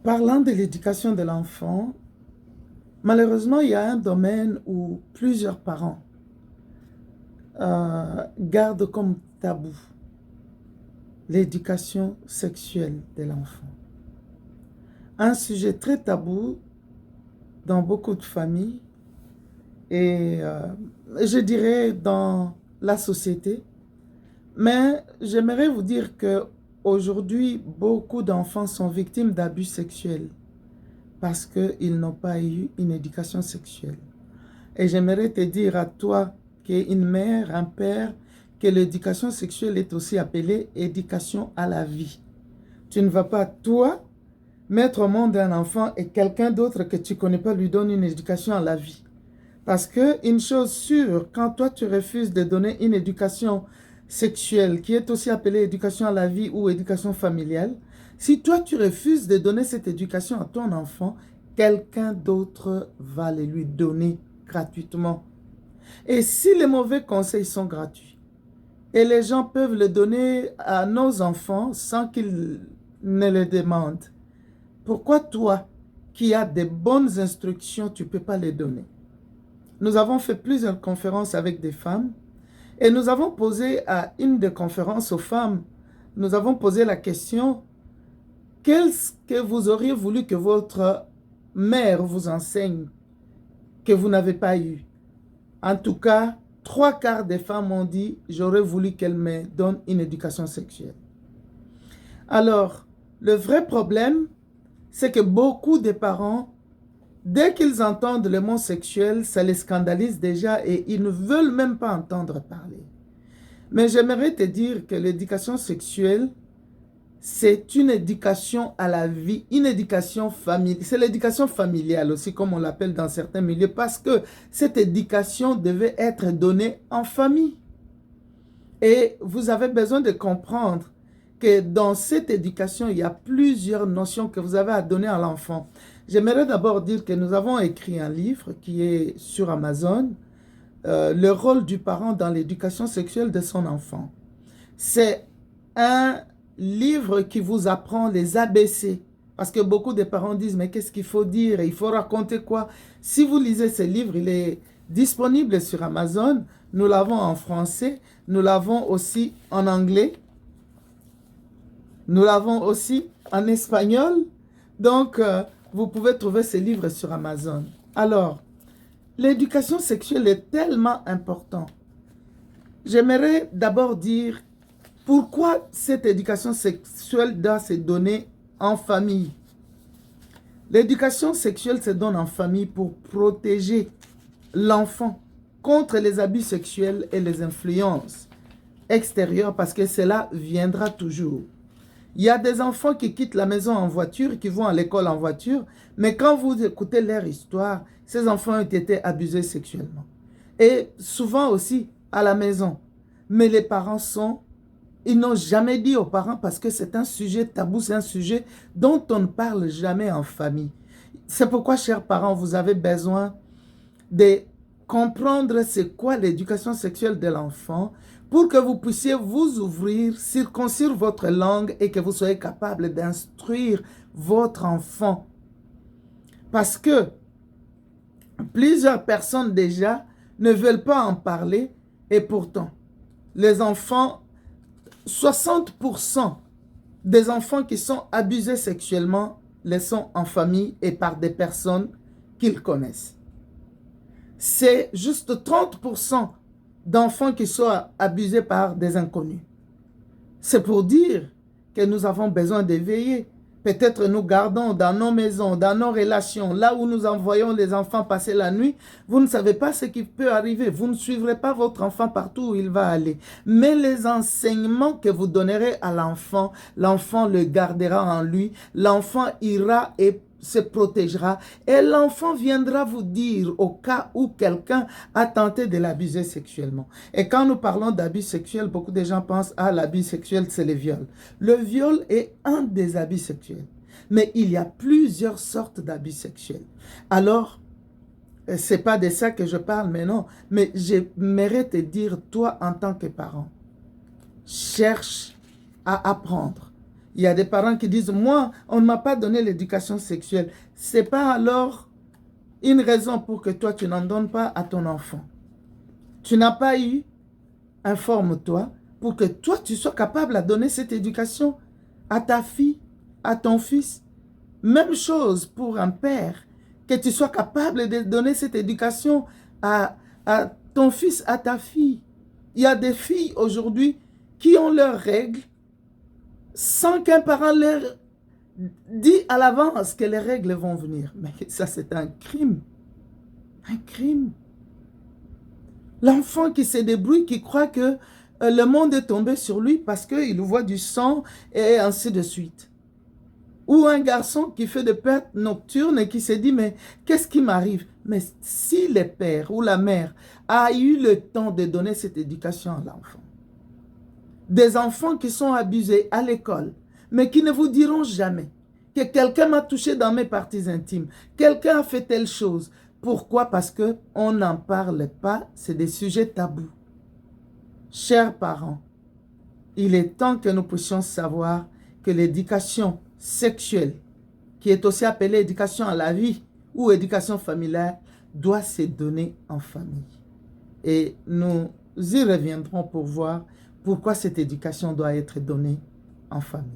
Parlant de l'éducation de l'enfant, malheureusement, il y a un domaine où plusieurs parents gardent comme tabou l'éducation sexuelle de l'enfant. Un sujet très tabou dans beaucoup de familles et je dirais dans la société. Mais j'aimerais vous dire que aujourd'hui, beaucoup d'enfants sont victimes d'abus sexuels parce qu'ils n'ont pas eu une éducation sexuelle. Et j'aimerais te dire à toi, qui es une mère, un père, que l'éducation sexuelle est aussi appelée éducation à la vie. Tu ne vas pas, toi, mettre au monde un enfant et quelqu'un d'autre que tu ne connais pas lui donne une éducation à la vie. Parce que une chose sûre, quand toi tu refuses de donner une éducation sexuelle, qui est aussi appelée éducation à la vie ou éducation familiale, si toi tu refuses de donner cette éducation à ton enfant, quelqu'un d'autre va le lui donner gratuitement. Et si les mauvais conseils sont gratuits, et les gens peuvent le donner à nos enfants sans qu'ils ne le demandent, pourquoi toi, qui as des bonnes instructions, tu ne peux pas les donner? Nous avons fait plusieurs conférences avec des femmes et nous avons posé à une des conférences aux femmes, nous avons posé la question, qu'est-ce que vous auriez voulu que votre mère vous enseigne que vous n'avez pas eu? En tout cas, trois quarts des femmes ont dit, j'aurais voulu qu'elle me donne une éducation sexuelle. Alors, le vrai problème, c'est que beaucoup de parents, dès qu'ils entendent le mot sexuel, ça les scandalise déjà et ils ne veulent même pas entendre parler. Mais j'aimerais te dire que l'éducation sexuelle, c'est une éducation à la vie, une éducation familiale. C'est l'éducation familiale aussi, comme on l'appelle dans certains milieux, parce que cette éducation devait être donnée en famille. Et vous avez besoin de comprendre que dans cette éducation, il y a plusieurs notions que vous avez à donner à l'enfant. J'aimerais d'abord dire que nous avons écrit un livre qui est sur Amazon, le rôle du parent dans l'éducation sexuelle de son enfant. C'est un livre qui vous apprend les ABC. Parce que beaucoup de parents disent, mais qu'est-ce qu'il faut dire? Il faut raconter quoi? Si vous lisez ce livre, il est disponible sur Amazon. Nous l'avons en français. Nous l'avons aussi en anglais. Nous l'avons aussi en espagnol. Donc, vous pouvez trouver ce livre sur Amazon. Alors, l'éducation sexuelle est tellement importante. J'aimerais d'abord dire pourquoi cette éducation sexuelle doit se donner en famille. L'éducation sexuelle se donne en famille pour protéger l'enfant contre les abus sexuels et les influences extérieures parce que cela viendra toujours. Il y a des enfants qui quittent la maison en voiture, qui vont à l'école en voiture, mais quand vous écoutez leur histoire, ces enfants ont été abusés sexuellement. Et souvent aussi à la maison. Mais les parents ils n'ont jamais dit aux parents parce que c'est un sujet tabou, c'est un sujet dont on ne parle jamais en famille. C'est pourquoi, chers parents, vous avez besoin de comprendre c'est quoi l'éducation sexuelle de l'enfant pour que vous puissiez vous ouvrir, circoncire votre langue et que vous soyez capable d'instruire votre enfant. Parce que plusieurs personnes déjà ne veulent pas en parler et pourtant, les enfants, 60% des enfants qui sont abusés sexuellement le sont en famille et par des personnes qu'ils connaissent. C'est juste 30% d'enfants qui sont abusés par des inconnus. C'est pour dire que nous avons besoin d'éveiller. Peut-être nous gardons dans nos maisons, dans nos relations, là où nous envoyons les enfants passer la nuit, vous ne savez pas ce qui peut arriver. Vous ne suivrez pas votre enfant partout où il va aller. Mais les enseignements que vous donnerez à l'enfant, l'enfant le gardera en lui, l'enfant ira et se protégera et l'enfant viendra vous dire au cas où quelqu'un a tenté de l'abuser sexuellement. Et quand nous parlons d'abus sexuels, beaucoup de gens pensent à l'abus sexuel, c'est le viol. Le viol est un des abus sexuels. Mais il y a plusieurs sortes d'abus sexuels. Alors, c'est pas de ça que je parle, mais non. Mais j'aimerais te dire, toi, en tant que parent, cherche à apprendre. Il y a des parents qui disent, moi, on ne m'a pas donné l'éducation sexuelle. Ce n'est pas alors une raison pour que toi, tu n'en donnes pas à ton enfant. Tu n'as pas eu, informe-toi, pour que toi, tu sois capable de donner cette éducation à ta fille, à ton fils. Même chose pour un père, que tu sois capable de donner cette éducation à ton fils, à ta fille. Il y a des filles aujourd'hui qui ont leurs règles sans qu'un parent leur dit à l'avance que les règles vont venir. Mais ça, c'est un crime. Un crime. L'enfant qui se débrouille, qui croit que le monde est tombé sur lui parce qu'il voit du sang et ainsi de suite. Ou un garçon qui fait des pertes nocturnes et qui se dit, mais qu'est-ce qui m'arrive? Mais si le père ou la mère a eu le temps de donner cette éducation à l'enfant, des enfants qui sont abusés à l'école, mais qui ne vous diront jamais que quelqu'un m'a touché dans mes parties intimes, quelqu'un a fait telle chose. Pourquoi? Parce qu'on n'en parle pas, c'est des sujets tabous. Chers parents, il est temps que nous puissions savoir que l'éducation sexuelle, qui est aussi appelée éducation à la vie ou éducation familiale, doit se donner en famille. Et nous y reviendrons pour voir pourquoi cette éducation doit être donnée en famille.